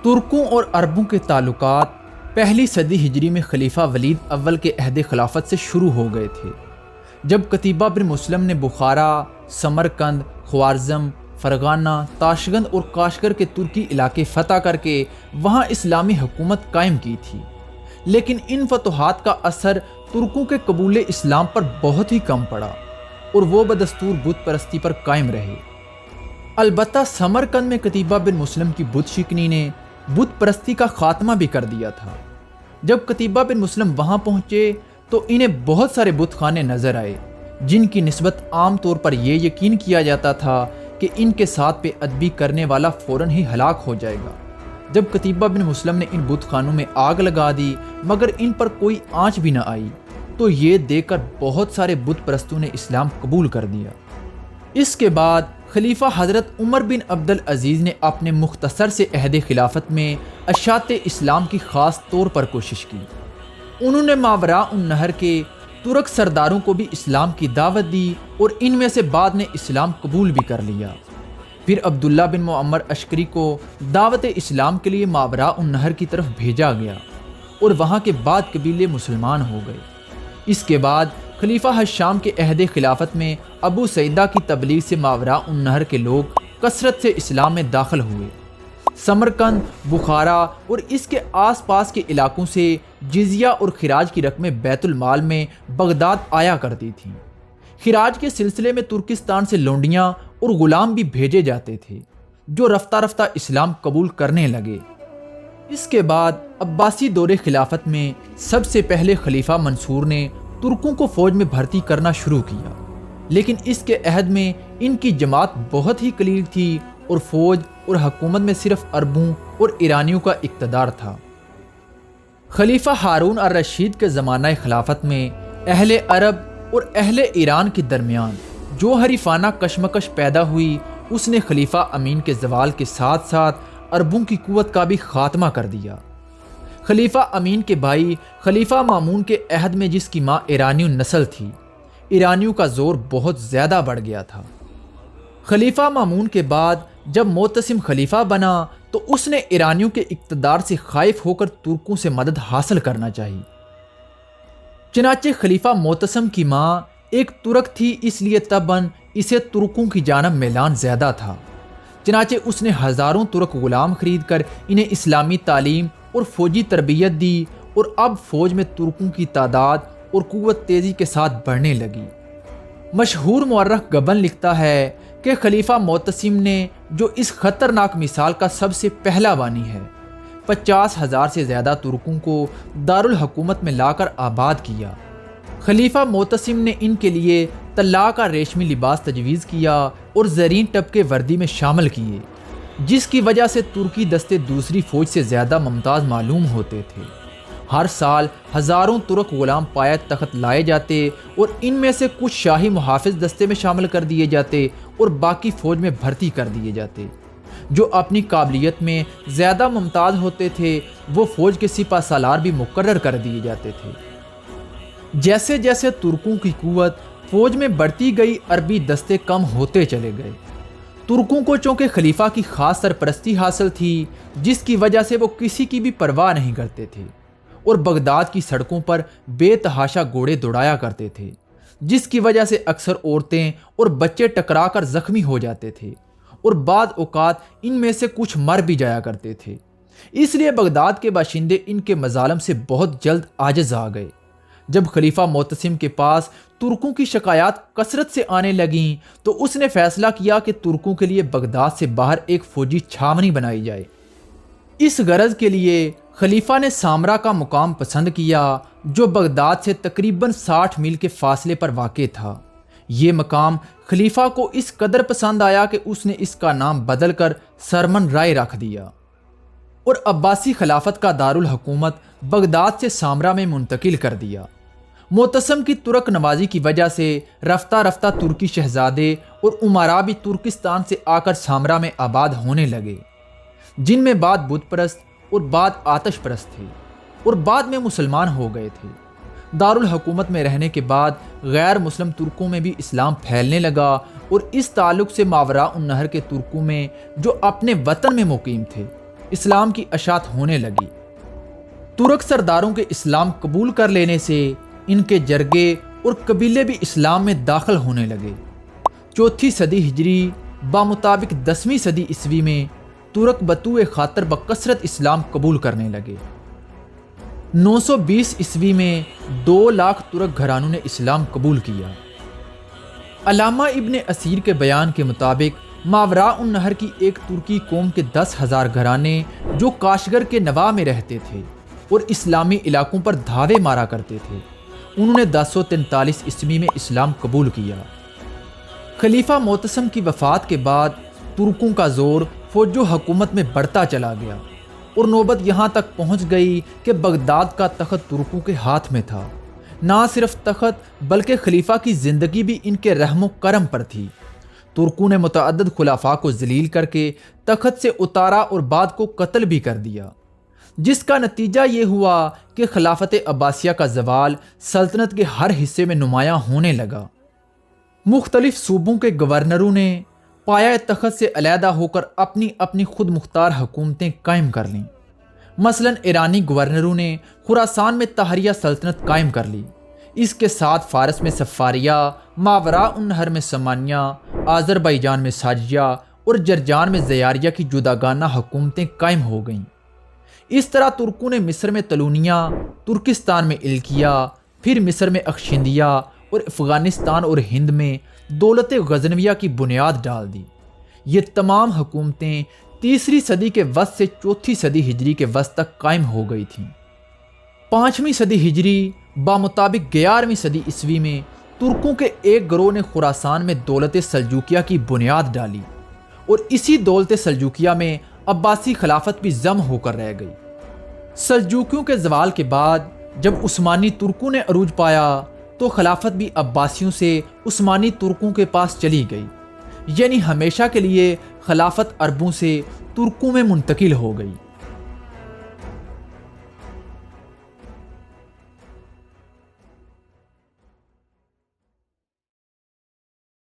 ترکوں اور عربوں کے تعلقات پہلی صدی ہجری میں خلیفہ ولید اول کے عہد خلافت سے شروع ہو گئے تھے، جب قتیبہ بن مسلم نے بخارا، سمرقند، خوارزم، فرغانہ، تاشقند اور کاشغر کے ترکی علاقے فتح کر کے وہاں اسلامی حکومت قائم کی تھی، لیکن ان فتوحات کا اثر ترکوں کے قبول اسلام پر بہت ہی کم پڑا اور وہ بدستور بت پرستی پر قائم رہے۔ البتہ سمرقند میں قتیبہ بن مسلم کی بت شکنی نے بت پرستی کا خاتمہ بھی کر دیا تھا۔ جب قتیبہ بن مسلم وہاں پہنچے تو انہیں بہت سارے بت خانے نظر آئے، جن کی نسبت عام طور پر یہ یقین کیا جاتا تھا کہ ان کے ساتھ بے ادبی کرنے والا فوراً ہی ہلاک ہو جائے گا۔ جب قتیبہ بن مسلم نے ان بت خانوں میں آگ لگا دی مگر ان پر کوئی آنچ بھی نہ آئی تو یہ دیکھ کر بہت سارے بت پرستوں نے اسلام قبول کر دیا۔ اس کے بعد خلیفہ حضرت عمر بن عبد العزیز نے اپنے مختصر سے عہد خلافت میں اشاعت اسلام کی خاص طور پر کوشش کی۔ انہوں نے ماوراء النہر کے ترک سرداروں کو بھی اسلام کی دعوت دی اور ان میں سے بعد نے اسلام قبول بھی کر لیا۔ پھر عبداللہ بن معمر اشکری کو دعوت اسلام کے لیے ماوراء النہر کی طرف بھیجا گیا اور وہاں کے بعد قبیلے مسلمان ہو گئے۔ اس کے بعد خلیفہ حشام کے عہد خلافت میں ابو سعیدہ کی تبلیغ سے ماوراء النہر کے لوگ کثرت سے اسلام میں داخل ہوئے۔ سمرقند، بخارا اور اس کے آس پاس کے علاقوں سے جزیہ اور خراج کی رقمیں بیت المال میں بغداد آیا کرتی تھیں۔ خراج کے سلسلے میں ترکستان سے لونڈیاں اور غلام بھی بھیجے جاتے تھے جو رفتہ رفتہ اسلام قبول کرنے لگے۔ اس کے بعد عباسی دور خلافت میں سب سے پہلے خلیفہ منصور نے ترکوں کو فوج میں بھرتی کرنا شروع کیا، لیکن اس کے عہد میں ان کی جماعت بہت ہی قلیل تھی اور فوج اور حکومت میں صرف عربوں اور ایرانیوں کا اقتدار تھا۔ خلیفہ ہارون الرشید کے زمانہ خلافت میں اہل عرب اور اہل ایران کے درمیان جو حریفانہ کشمکش پیدا ہوئی، اس نے خلیفہ امین کے زوال کے ساتھ ساتھ عربوں کی قوت کا بھی خاتمہ کر دیا۔ خلیفہ امین کے بھائی خلیفہ مامون کے عہد میں جس کی ماں ایرانی نسل تھی، ایرانیوں کا زور بہت زیادہ بڑھ گیا تھا۔ خلیفہ مامون کے بعد جب معتصم خلیفہ بنا تو اس نے ایرانیوں کے اقتدار سے خائف ہو کر ترکوں سے مدد حاصل کرنا چاہی۔ چنانچہ خلیفہ معتصم کی ماں ایک ترک تھی، اس لیے طبعاً اسے ترکوں کی جانب میلان زیادہ تھا۔ چنانچہ اس نے ہزاروں ترک غلام خرید کر انہیں اسلامی تعلیم اور فوجی تربیت دی اور اب فوج میں ترکوں کی تعداد اور قوت تیزی کے ساتھ بڑھنے لگی۔ مشہور مورخ گبن لکھتا ہے کہ خلیفہ معتصم نے، جو اس خطرناک مثال کا سب سے پہلا بانی ہے، 50,000 سے زیادہ ترکوں کو دارالحکومت میں لا کر آباد کیا۔ خلیفہ معتصم نے ان کے لیے طلاء کا ریشمی لباس تجویز کیا اور زرین ٹپ وردی میں شامل کیے، جس کی وجہ سے ترکی دستے دوسری فوج سے زیادہ ممتاز معلوم ہوتے تھے۔ ہر سال ہزاروں ترک غلام پایہ تخت لائے جاتے اور ان میں سے کچھ شاہی محافظ دستے میں شامل کر دیے جاتے اور باقی فوج میں بھرتی کر دیے جاتے۔ جو اپنی قابلیت میں زیادہ ممتاز ہوتے تھے وہ فوج کے سپہ سالار بھی مقرر کر دیے جاتے تھے۔ جیسے جیسے ترکوں کی قوت فوج میں بڑھتی گئی، عربی دستے کم ہوتے چلے گئے۔ ترکوں کو چونکہ خلیفہ کی خاص سرپرستی حاصل تھی، جس کی وجہ سے وہ کسی کی بھی پرواہ نہیں کرتے تھے اور بغداد کی سڑکوں پر بے تحاشا گھوڑے دوڑایا کرتے تھے، جس کی وجہ سے اکثر عورتیں اور بچے ٹکرا کر زخمی ہو جاتے تھے اور بعض اوقات ان میں سے کچھ مر بھی جایا کرتے تھے۔ اس لیے بغداد کے باشندے ان کے مظالم سے بہت جلد عاجز آ گئے۔ جب خلیفہ معتصم کے پاس ترکوں کی شکایات کثرت سے آنے لگیں تو اس نے فیصلہ کیا کہ ترکوں کے لیے بغداد سے باہر ایک فوجی چھاونی بنائی جائے۔ اس غرض کے لیے خلیفہ نے سامرا کا مقام پسند کیا، جو بغداد سے تقریباً 60 میل کے فاصلے پر واقع تھا۔ یہ مقام خلیفہ کو اس قدر پسند آیا کہ اس نے اس کا نام بدل کر سرمن رائے رکھ دیا اور عباسی خلافت کا دارالحکومت بغداد سے سامرا میں منتقل کر دیا۔ معتصم کی ترک نوازی کی وجہ سے رفتہ رفتہ ترکی شہزادے اور امراء بھی ترکستان سے آ کر سامرا میں آباد ہونے لگے، جن میں بعد بت پرست اور بعد آتش پرست تھے اور بعد میں مسلمان ہو گئے تھے۔ دارالحکومت میں رہنے کے بعد غیر مسلم ترکوں میں بھی اسلام پھیلنے لگا اور اس تعلق سے ماوراء النہر کے ترکوں میں جو اپنے وطن میں مقیم تھے اسلام کی اشاعت ہونے لگی۔ ترک سرداروں کے اسلام قبول کر لینے سے ان کے جرگے اور قبیلے بھی اسلام میں داخل ہونے لگے۔ چوتھی صدی ہجری بمطابق 10ویں صدی عیسوی میں ترک بطوع خاطر بکثرت اسلام قبول کرنے لگے۔ 920 عیسوی میں 2 لاکھ ترک گھرانوں نے اسلام قبول کیا۔ علامہ ابن اسیر کے بیان کے مطابق ماوراء النہر کی ایک ترکی قوم کے 10,000 گھرانے جو کاشگر کے نواح میں رہتے تھے اور اسلامی علاقوں پر دھاوے مارا کرتے تھے، انہوں نے 1043 عیسوی میں اسلام قبول کیا۔ خلیفہ معتصم کی وفات کے بعد ترکوں کا زور فوج و حکومت میں بڑھتا چلا گیا اور نوبت یہاں تک پہنچ گئی کہ بغداد کا تخت ترکوں کے ہاتھ میں تھا۔ نہ صرف تخت بلکہ خلیفہ کی زندگی بھی ان کے رحم و کرم پر تھی۔ ترکوں نے متعدد خلفاء کو ذلیل کر کے تخت سے اتارا اور بعد کو قتل بھی کر دیا، جس کا نتیجہ یہ ہوا کہ خلافت عباسیہ کا زوال سلطنت کے ہر حصے میں نمایاں ہونے لگا۔ مختلف صوبوں کے گورنروں نے پایہ تخت سے علیحدہ ہو کر اپنی اپنی خود مختار حکومتیں قائم کر لیں۔ مثلا ایرانی گورنروں نے خراسان میں طاہریہ سلطنت قائم کر لی، اس کے ساتھ فارس میں صفاریہ، ماوراء النہر میں سمانیہ، آذربائیجان میں ساجیہ اور جرجان میں زیاریہ کی جداگانہ حکومتیں قائم ہو گئیں۔ اس طرح ترکوں نے مصر میں طلونیہ، ترکستان میں الکیہ، پھر مصر میں اخشندیہ اور افغانستان اور ہند میں دولت غزنویہ کی بنیاد ڈال دی۔ یہ تمام حکومتیں 3 صدی کے وسط سے 4 صدی ہجری کے وسط تک قائم ہو گئی تھیں۔ 5ویں صدی ہجری بمطابق 11ویں صدی عیسوی میں ترکوں کے ایک گروہ نے خراسان میں دولت سلجوکیہ کی بنیاد ڈالی اور اسی دولت سلجوکیہ میں عباسی خلافت بھی ضم ہو کر رہ گئی۔ سلجوکیوں کے زوال کے بعد جب عثمانی ترکوں نے عروج پایا تو خلافت بھی عباسیوں سے عثمانی ترکوں کے پاس چلی گئی، یعنی ہمیشہ کے لیے خلافت عربوں سے ترکوں میں منتقل ہو گئی۔